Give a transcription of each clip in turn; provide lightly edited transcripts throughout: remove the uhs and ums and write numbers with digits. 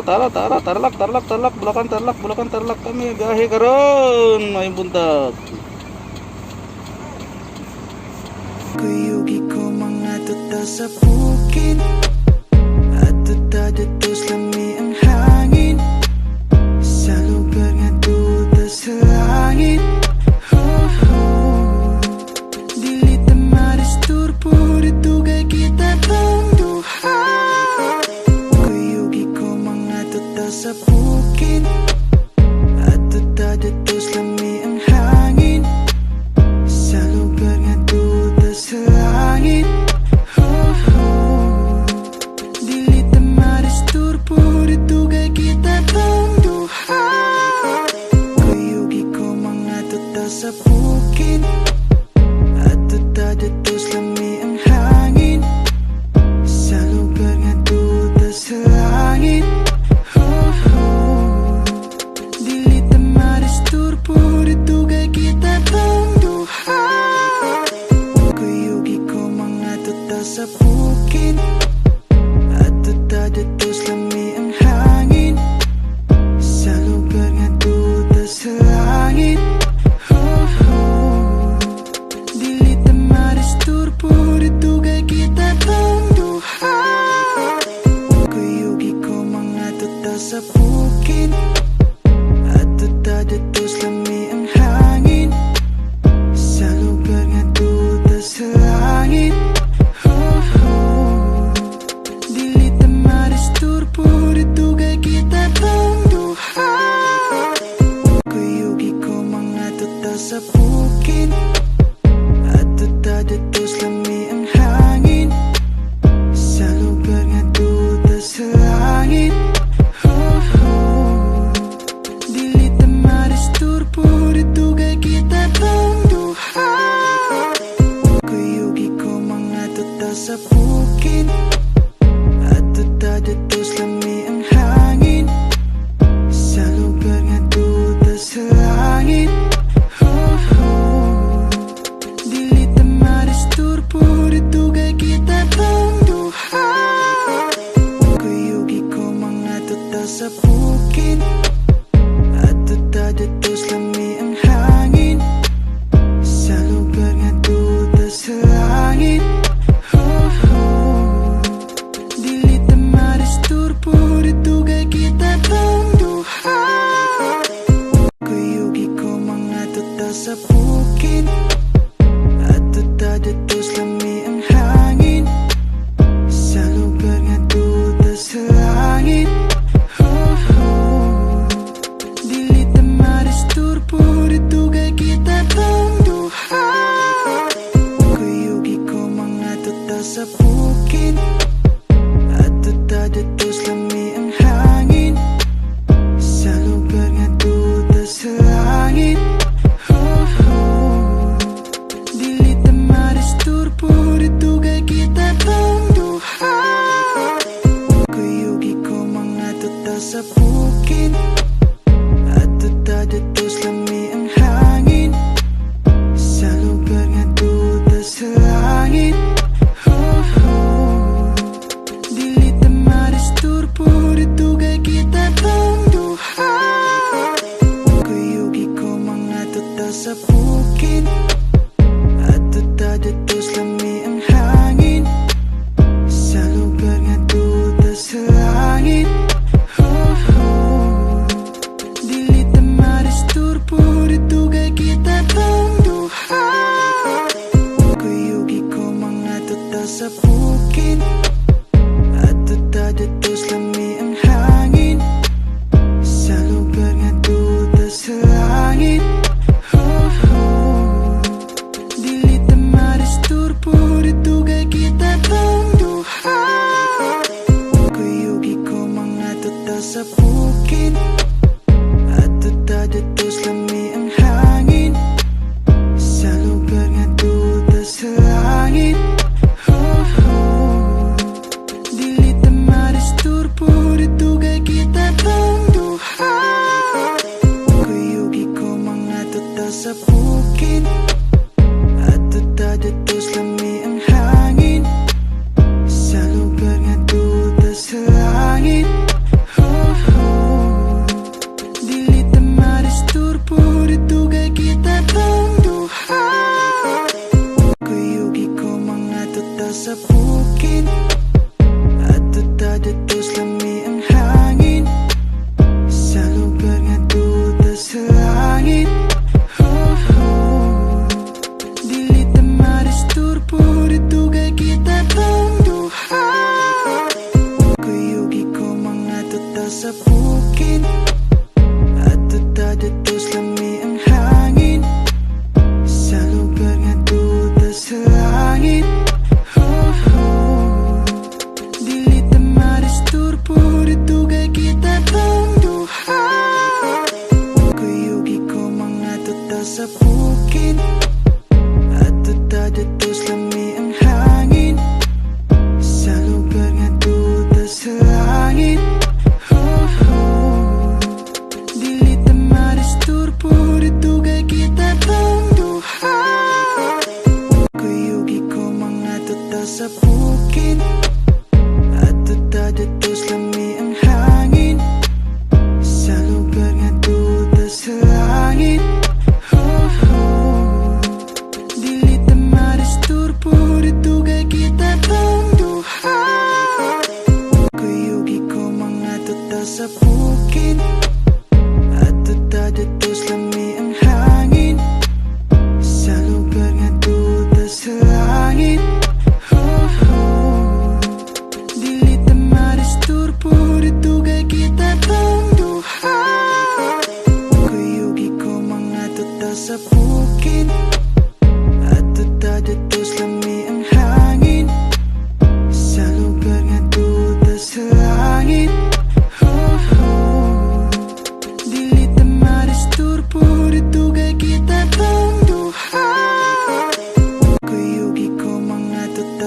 Tarlak, Bulacan, Tarlak kami gahe karon may buntag. Kuyugi ko mga tuta sa bukid at tuta dito lami ang hangin sa lugar nga tuta sa langit. Dili ta maristur puri tugay kita tong duha. Kuyugi ko mga tuta sa bukid at tuta dito lami ang hangin sa lugar nga tuta sa langit. Dili ta maristur puri tugay kita tong duha. Kuyugi ko mga tuta sa bukid at tuta dito lami ang hangin sa lugar nga tuta sa langit. Dili ta maristur puri tugay kita tong duha. Kuyugi ko mga tuta sa bukid at tuta dito lami ang hangin sa lugar nga tuta sa langit. Dili ta maristur puri tugay kita tong duha. Kuyugi ko mga tuta sa bukid at tuta dito lami ang hangin sa lugar nga tuta sa langit. Dili ta maristur puri tugay kita tong duha. Kuyugi ko mga tuta sa bukid at tuta dito lami ang hangin sa lugar nga tuta sa langit. Dili ta maristur puri tugay kita tong duha. Kuyugi ko mga tuta sa bukid at tuta dito lami ang hangin sa lugar nga tuta sa langit. Dili ta maristur puri tugay kita tong duha. Kuyugi ko mga tuta sa bukid at tuta dito lami ang hangin sa lugar nga tuta sa langit. Dili ta maristur puri tugay kita tong duha. Kuyugi ko mga tuta sa bukid at tuta dito lami ang hangin sa lugar nga tuta sa langit. Dili ta maristur puri tugay kita tong duha. Kuyugi ko mga tuta sa bukid at tuta dito lami ang hangin sa lugar nga tuta sa langit. Dili ta maristur puri tugay kita tong duha. Kuyugi ko mga tuta sa bukid at tuta dito lami ang hangin sa lugar nga tuta sa langit. Dili ta maristur puri tugay kita tong duha. Kuyugi ko mga tuta sa bukid at tuta dito lami ang hangin sa lugar nga tuta sa langit. Dili ta maristur puri tugay kita tong duha. Kuyugi ko mga tuta sa bukid at tuta dito lami ang hangin sa lugar nga tuta sa langit. Dili ta maristur puri sa bukid Adto ta dito sa lami ang hangin Sa lugar nga duda sa langit Dili ta maristurbo dito kay kita tong duha Kuyugi ko mga tuta sa bukid Adto ta dito sa lami ang hangin Sa lugar nga duda sa langit Dili ta maristurbo dito kay kita tong duha Kuyugi ko mga tuta sa bukid Adto ta dito sa lami ang hangin Sa lugar nga duda sa langit Dili ta maristurbo dito kay kita tong duha Kuyugi ko mga tuta sa bukid Adto ta dito sa lami ang hangin Sa lugar nga duda sa langit Dili ta maristurbo dito kay kita tong duha Kuyugi ko mga tuta sa bukid Adto ta dito sa lami ang hangin Sa lugar nga duda sa langit Dili ta maristurbo dito kay kita tong duha Kuyugi ko mga tuta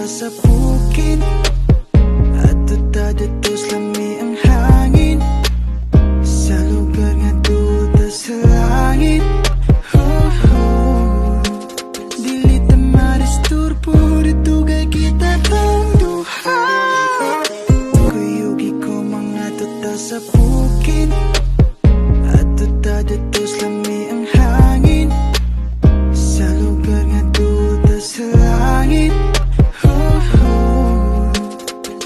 sa bukid Adto ta dito sa lami ang hangin Sa lugar nga duda sa langit Dili ta maristurbo dito kay kita tong duha Kuyugi ko mga tuta sa bukid Adto ta dito sa lami ang hangin Sa lugar nga duda sa langit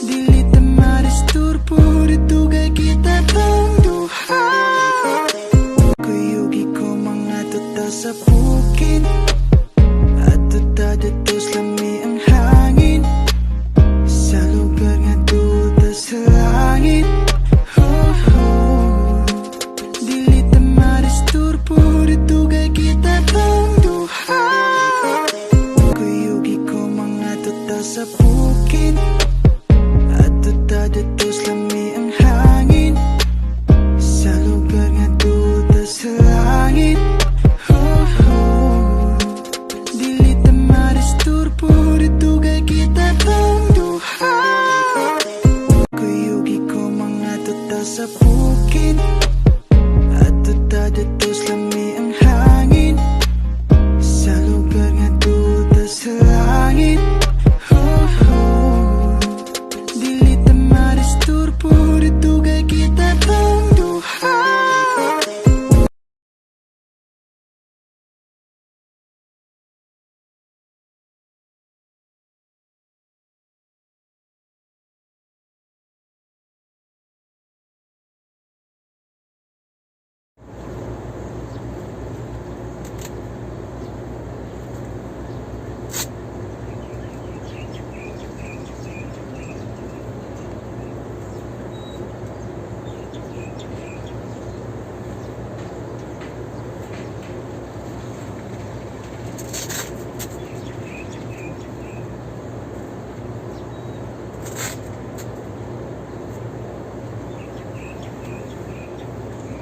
Dili ta maristurbo dito kay kita tong duha Kuyugi ko mga tuta sa bukid Adto ta dito sa lami ang hangin Sa lugar nga duda sa langit Dili ta maristurbo dito kay kita tong duha Kuyugi ko mga tuta sa bukid Adto ta dito sa lami ang hangin Sa lugar nga duda sa langit Dili ta maristurbo dito kay kita tong duha Kuyugi ko mga tuta sa bukid Adto ta dito sa lami ang hangin Sa lugar nga duda sa langit Dili ta maristurbo dito kay kita tong duha Kuyugi ko mga tuta sa bukid Adto ta dito sa lami ang hangin Sa lugar nga duda sa langit Dili ta maristurbo dito kay kita tong duha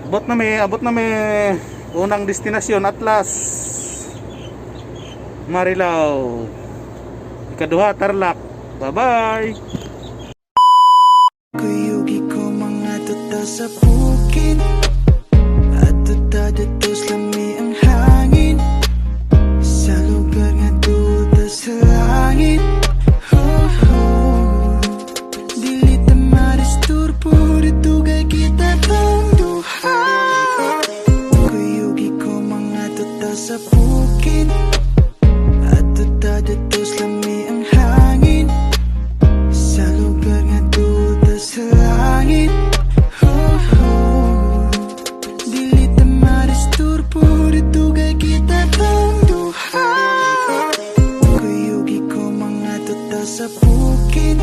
Abot na may unang destinasyon, Atlas, Marilao. Ikaduha, Tarlac. Bye-bye. Kuyugi ko mga tuta sa bukid Adto ta dito sa lami ang hangin Sa lugar nga duda sa langit Dili ta maristurbo dito kay kita tong duha Kuyugi ko mga tuta sa bukid Adto ta dito sa lami ang hangin sa bukid,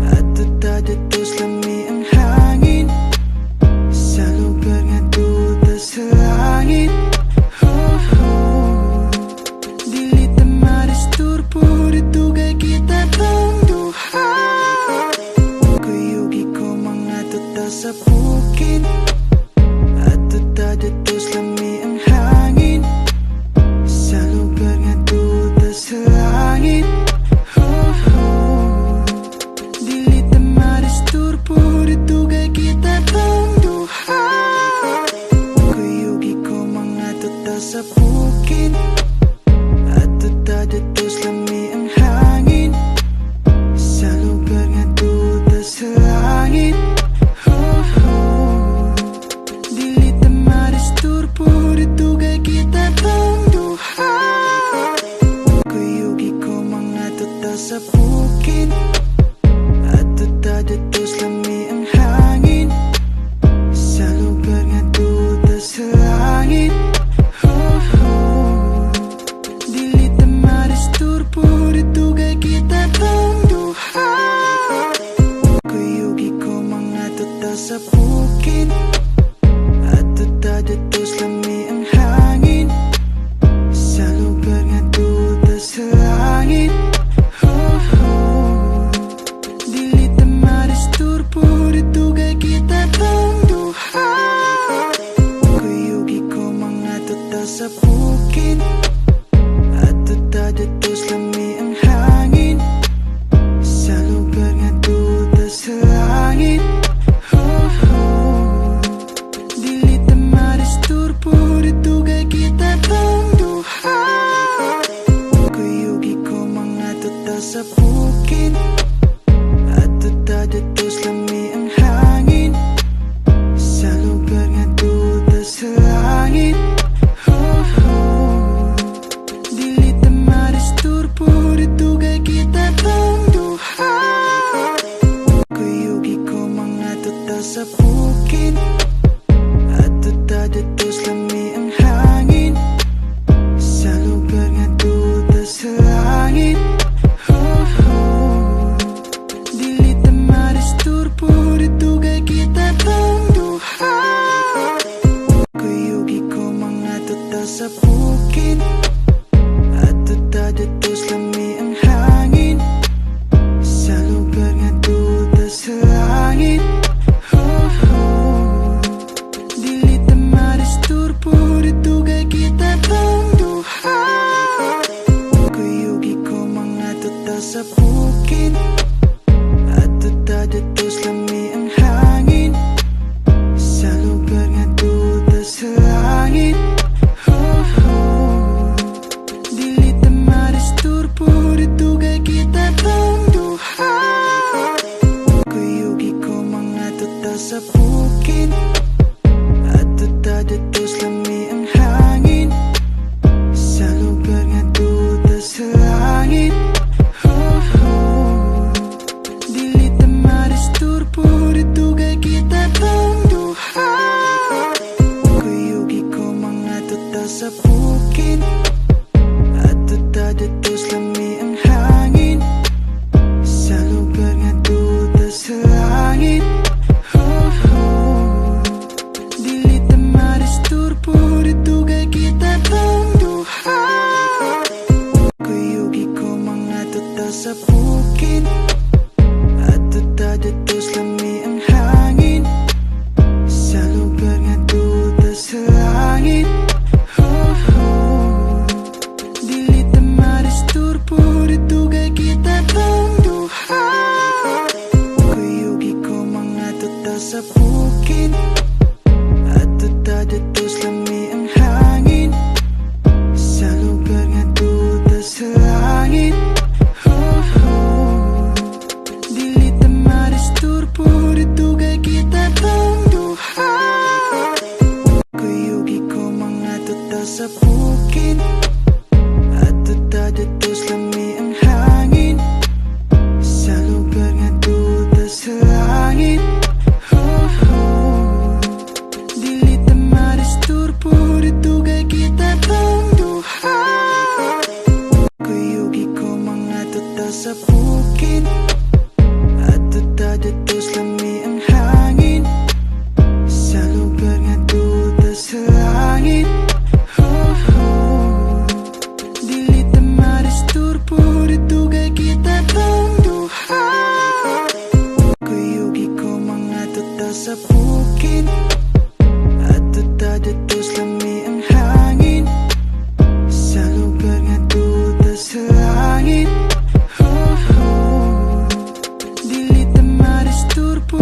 adto-adto lami ang hangin, sa lugar nga duda sa langit. Dili ta maristurbo, ritugay kita tong duha. Kuyugi ko mga tuta sa bukid, adto-adto lami ang hangin, sa lugar nga duda sa langit. Dili ta maristurbo, ritugay kita tong duha. Kuyugi ko mga tuta sa bukid, adto-adto lami ang hangin, sa lugar nga duda sa langit. Dili ta maristurbo, ritugay kita tong duha. Kuyugi ko mga tuta sa bukid, adto-adto lami ang hangin, sa lugar nga duda sa langit. Dili ta maristurbo, ritugay kita tong duha. Kuyugi ko mga tuta sa bukid, adto-adto lami ang hangin, sa lugar nga duda sa langit. Dili ta maristurbo, ritugay kita tong duha. Kuyugi ko mga tuta sa bukid, adto-adto lami ang hangin, sa lugar nga duda sa langit. Dili ta maristurbo, ritugay kita tong duha. Kuyugi ko mga tuta sa bukid, adto-adto lami ang hangin, sa lugar nga duda sa langit. Dili ta maristurbo, ritugay kita tong duha. Kuyugi ko mga tuta sa bukid, adto-adto lami ang hangin, sa lugar nga duda sa langit. Dili ta maristurbo, ritugay kita tong duha. Kuyugi ko mga tuta sa bukid, adto-adto lami ang hangin, sa lugar nga duda sa langit. Dili ta maristurbo, ritugay kita tong duha. Kuyugi ko mga tuta sa bukid, adto-adto lami ang hangin, sa lugar nga duda sa langit. Dili ta maristurbo, ritugay kita tong duha. Kuyugi ko mga tuta sa bukid, adto-adto lami ang hangin, sa lugar nga duda sa langit. Dili ta maristurbo, ritugay kita tong duha. Kuyugi ko mga tuta sa bukid, adto-adto lami ang hangin, sa lugar nga duda sa langit. Dili ta maristurbo, ritugay kita tong duha. Kuyugi ko mga tuta sa bukid, adto-adto lami ang hangin, sa lugar nga duda sa langit. Dili ta maristurbo, ritugay kita tong duha. Kuyugi ko mga tuta sa bukid, adto-adto lami ang hangin, sa lugar nga duda sa langit. sa bukid, adto-adtos lami ang hangin sa lugar nga duda sa langit. Oh, oh. Dili ta maristurbo, dugay kita tong duha. Kuyugi ko mga tuta sa bukid, adto-adtos lami ang hangin sa lugar nga duda sa langit. Oh, oh. Dili ta maristurbo,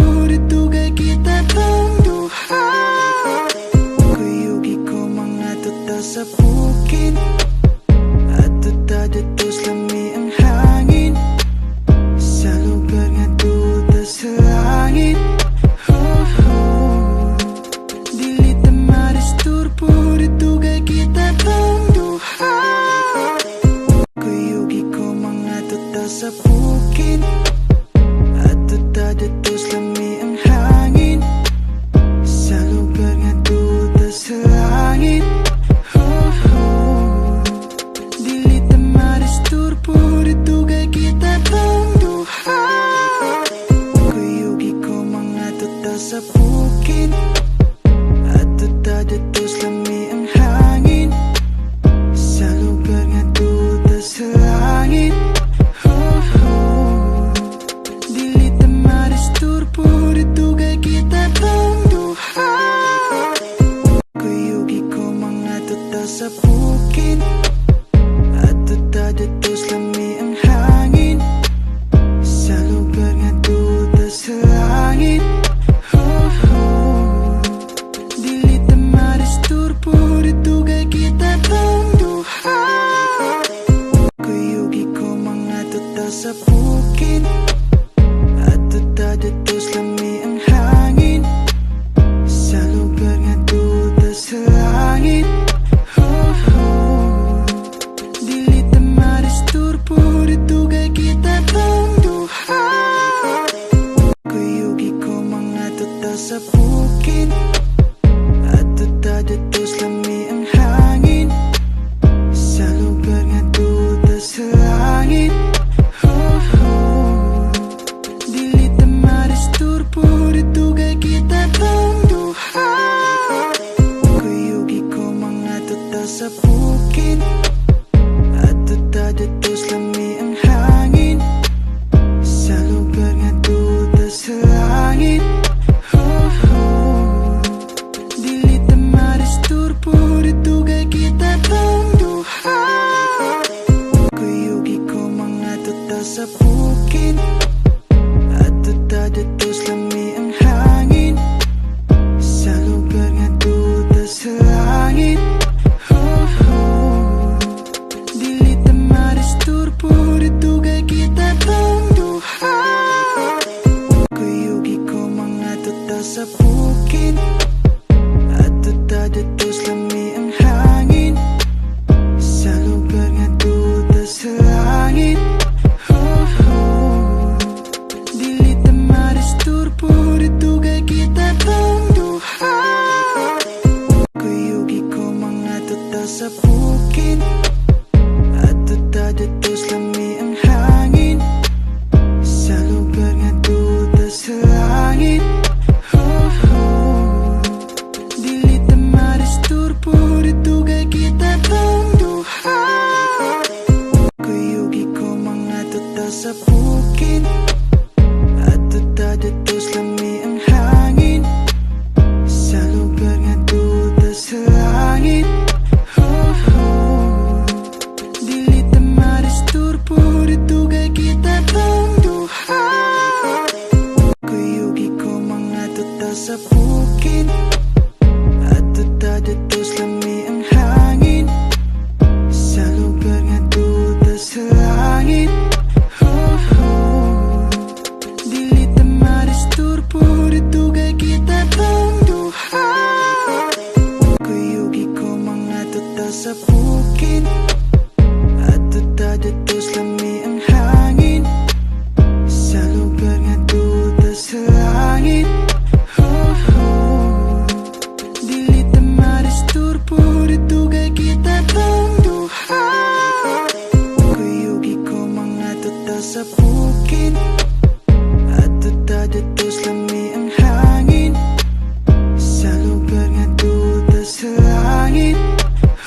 dugay kita tong duha. Kuyugi ko mga tuta sa bukid, adto-adtos lami ang hangin sa lugar nga duda sa langit. Oh, oh. Dili ta maristurbo, dugay kita tong duha. Kuyugi ko mga tuta sa bukid, adto-adtos lami ang hangin sa lugar nga duda sa langit. Oh, oh. Dili ta maristurbo, dugay kita tong duha. Kuyugi ko mga tuta sa bukid, adto-adtos lami ang hangin sa lugar nga duda sa langit. Oh, oh. Dili ta maristurbo, dugay kita tong duha. Kuyugi ko mga tuta sa bukid, adto-adtos lami ang hangin sa lugar nga duda sa langit. Oh, oh. Dili ta maristurbo, dugay kita tong duha. Kuyugi ko mga tuta sa bukid, adto-adtos lami ang hangin sa lugar nga duda sa langit. Oh, oh. Dili ta maristurbo, dugay kita tong duha. Kuyugi ko mga tuta sa bukid, adto-adtos lami ang hangin sa lugar nga duda sa langit. Oh, oh. Dili ta maristurbo, dugay kita tong duha. Kuyugi ko mga tuta sa bukid, adto-adtos lami ang hangin sa lugar nga duda sa langit. Oh, oh. Dili ta maristurbo, dugay kita tong duha. Kuyugi ko mga tuta sa bukid, adto-adtos lami ang hangin sa lugar nga duda sa langit. Oh, oh. Dili ta maristurbo, dugay kita tong duha. Kuyugi ko mga tuta sa bukid, adto-adtos lami ang hangin sa lugar nga duda sa langit. Oh, oh. Dili ta maristurbo, dugay kita tong duha. Kuyugi ko mga tuta sa bukid, adto-adtos lami ang hangin sa lugar nga duda sa langit. Oh, oh. Dili ta maristurbo, dugay kita tong duha. Kuyugi ko mga tuta sa bukid, adto-adtos lami ang hangin sa lugar nga duda sa langit. Oh, oh. Dili ta maristurbo, dugay kita tong duha. Kuyugi ko mga tuta sa bukid, adto-adtos lami ang hangin sa lugar nga duda sa langit. Oh, oh. sa bukid Adto-datos lami ang hangin Sa lugar nga duda sa langit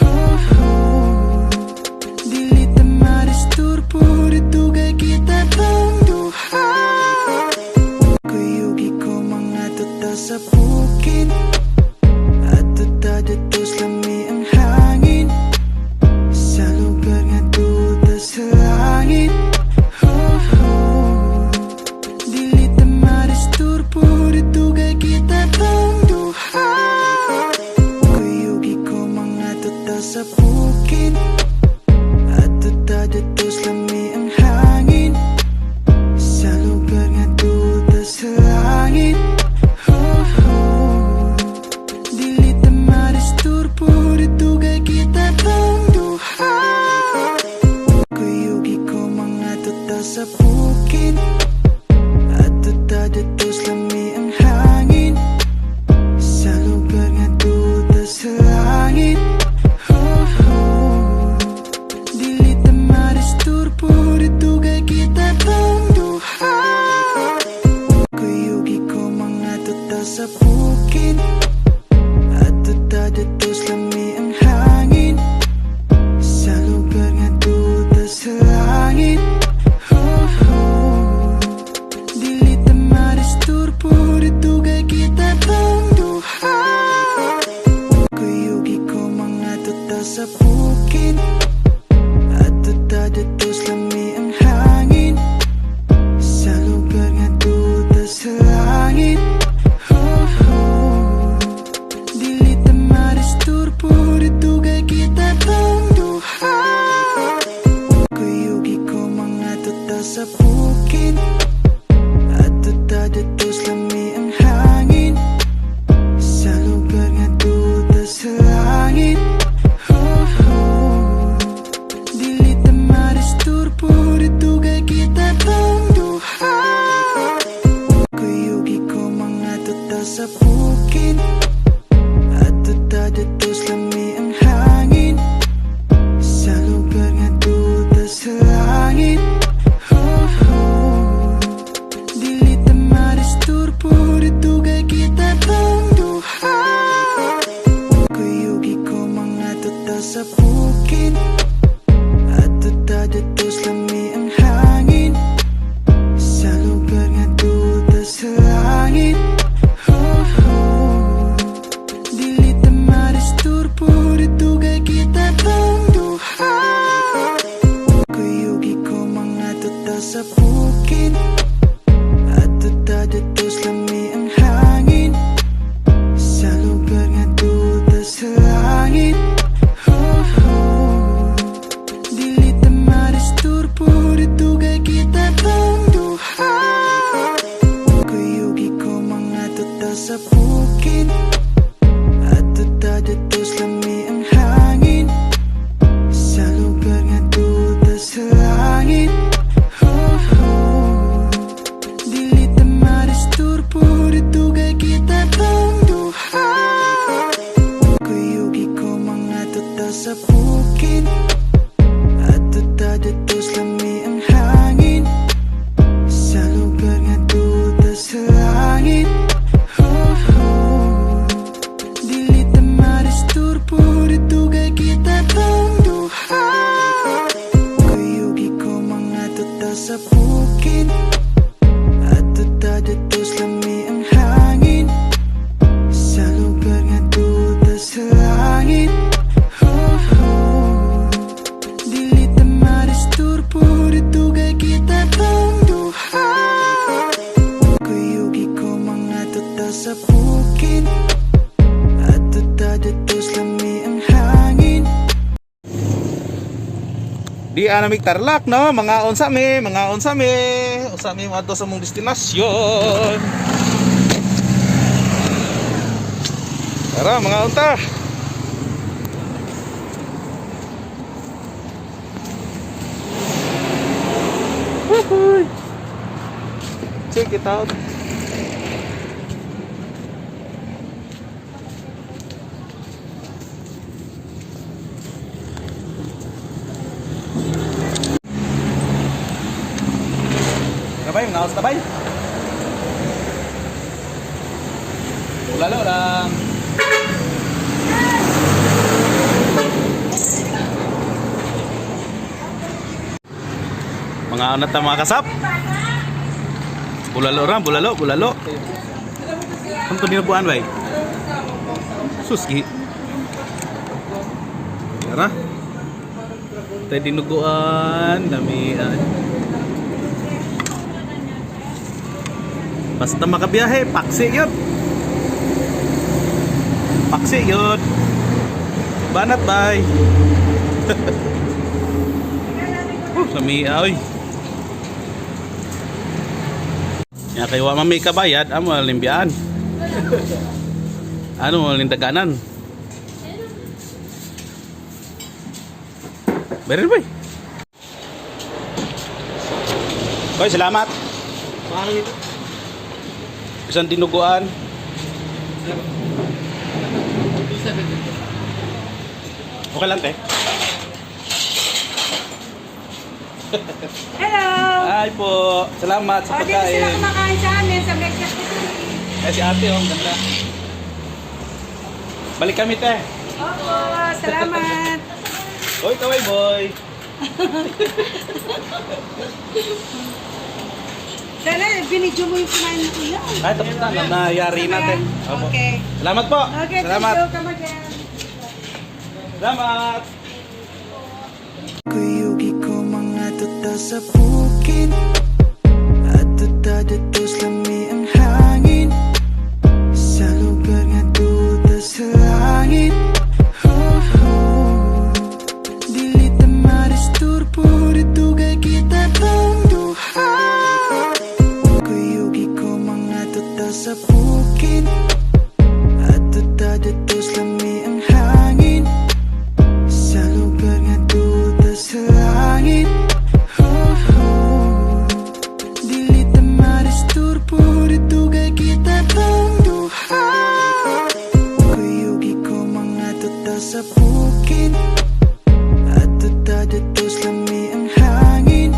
Oh, oh. Dili ta maristurbo Dito kay kita tang duha Kuyugi ko mga tuta sa bukid Adto-datos lami ang hangin Sa lugar nga duda sa langit Oh, oh. Dili ta maristurbo Dito kay kita tang duha Kuyugi ko mga tuta sa bukid Adto-datos lami ang hangin Sa lugar nga duda sa langit Oh, oh. Dili ta maristurbo Dito kay kita tang duha Kuyugi ko mga tuta sa bukid Adto-datos lami ang hangin Sa lugar nga duda sa langit Oh, oh. Dili ta maristurbo Dito kay kita tang duha Kuyugi ko mga tuta sa bukid Adto-datos lami ang hangin Sa lugar nga duda sa langit Oh, oh. Dili ta maristurbo Dito kay kita tang duha Kuyugi ko mga tuta sa bukid Adto-datos lami ang hangin Sa lugar nga duda sa langit Oh, oh. Dili ta maristurbo Dito kay kita tang duha Kuyugi ko mga tuta sa bukid Adto-datos lami ang hangin Sa lugar nga duda sa langit Oh, oh. Dili ta maristurbo Dito kay kita tang duha Kuyugi ko mga tuta sa bukid Adto-datos lami ang hangin Sa lugar nga duda sa langit Oh, oh. Dili ta maristurbo Dito kay kita tang duha Kuyugi ko mga tuta sa bukid Adto-datos lami ang hangin Sa lugar nga duda sa langit Oh, oh. Dili ta maristurbo Dito kay kita tang duha Kuyugi ko mga tuta sa bukid Adto-datos lami ang hangin Sa lugar nga duda sa langit Oh, oh. Dili ta maristurbo Dito kay kita tang duha Kuyugi ko mga tuta sa bukid Adto-datos lami ang hangin Sa lugar nga duda sa langit Oh, oh. Dili ta maristurbo Dito kay kita tang duha Kuyugi ko mga tuta sa bukid Adto-datos lami ang hangin Sa lugar nga duda sa langit Oh, oh. Dili ta maristurbo Dito kay kita tang duha Kuyugi ko mga tuta sa bukid Adto-datos lami ang hangin Sa lugar nga duda sa langit Oh, oh. Dili ta maristurbo Dito kay kita tang duha Kuyugi ko mga tuta sa bukid Adto-datos lami ang hangin Di anamig Tarlac no, mga unsami madto sa mong destinasyon. Tara mga unta. Woohoo! Check it out. bay, mga oras na bay. Ulalo lang. Mga anat na mga kasap. Bulalo ram, bulalo. Ano ito nilabuan bay? Suski. Tara. Tayo dinuguan, damian. Basta makabiyahe, paksi yun. Paksi yun. Banat bay. Lamia oy. Ya kayo wa mami kabayad, amo limbian. Ano mo lindaganan? Beres boy. Boy, salamat. Isang dinuguan. Okay lang, te. Hello! Ay po. Salamat sa O, dito sila pagkain. kumakain sa amin sa breakfast buffet. Eh, si ate, oh, ganda. Balik kami, te. Opo, salamat! Oy, kaway, boy. Sana, binidyo mo yung kumain na kuya. Ay, tapos na. Nayari natin. Opo. Okay. Salamat po. Okay, Salamat. thank you. Come again. Salamat. Kuyugi ko mga tuta sa bukid at tuta dito sa lami ang hangin sa lugar nga tuta sa langit. Oh, oh. Dili ta maristurbo dito kay kita tong duha. Kuyugi ko mga tuta sa bukid at tuta dito sa lami ang hangin sa lugar nga tuta sa langit. Oh, oh. Dili ta maristurbo dito kay kita tong duha. Kuyugi ko mga tuta sa bukid at tuta dito sa lami ang hangin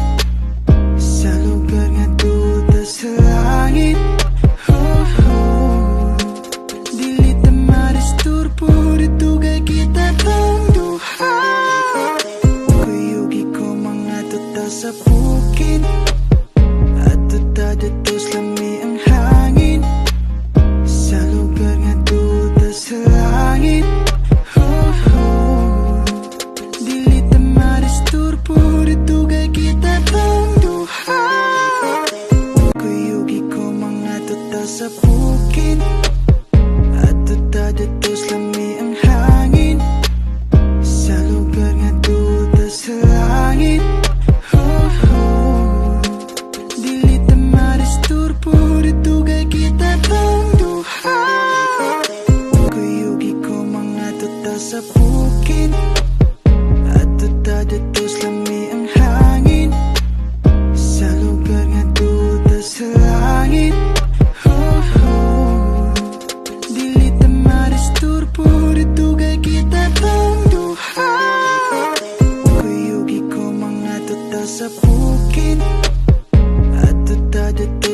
sa lugar nga tuta sa langit. Oh, oh. Dili ta maristurbo dito kay kita tong duha. Kuyugi ko mga tuta sa bukid at tuta dito sa lami ang hangin sa lugar nga tuta sa langit. Oh, oh. Dili ta maristurbo dito kay kita tong duha. Kuyugi ko mga tuta sa bukid at tuta dito sa lami ang hangin sa lugar nga tuta sa langit. Oh, oh. Dili ta maristurbo dito kay kita tong duha. Kuyugi ko mga tuta sa bukid at tuta dito sa lami ang hangin sa lugar nga tuta sa langit. Oh, oh. Dili ta maristurbo dito kay kita tong duha. Kuyugi ko mga tuta sa bukid at tuta dito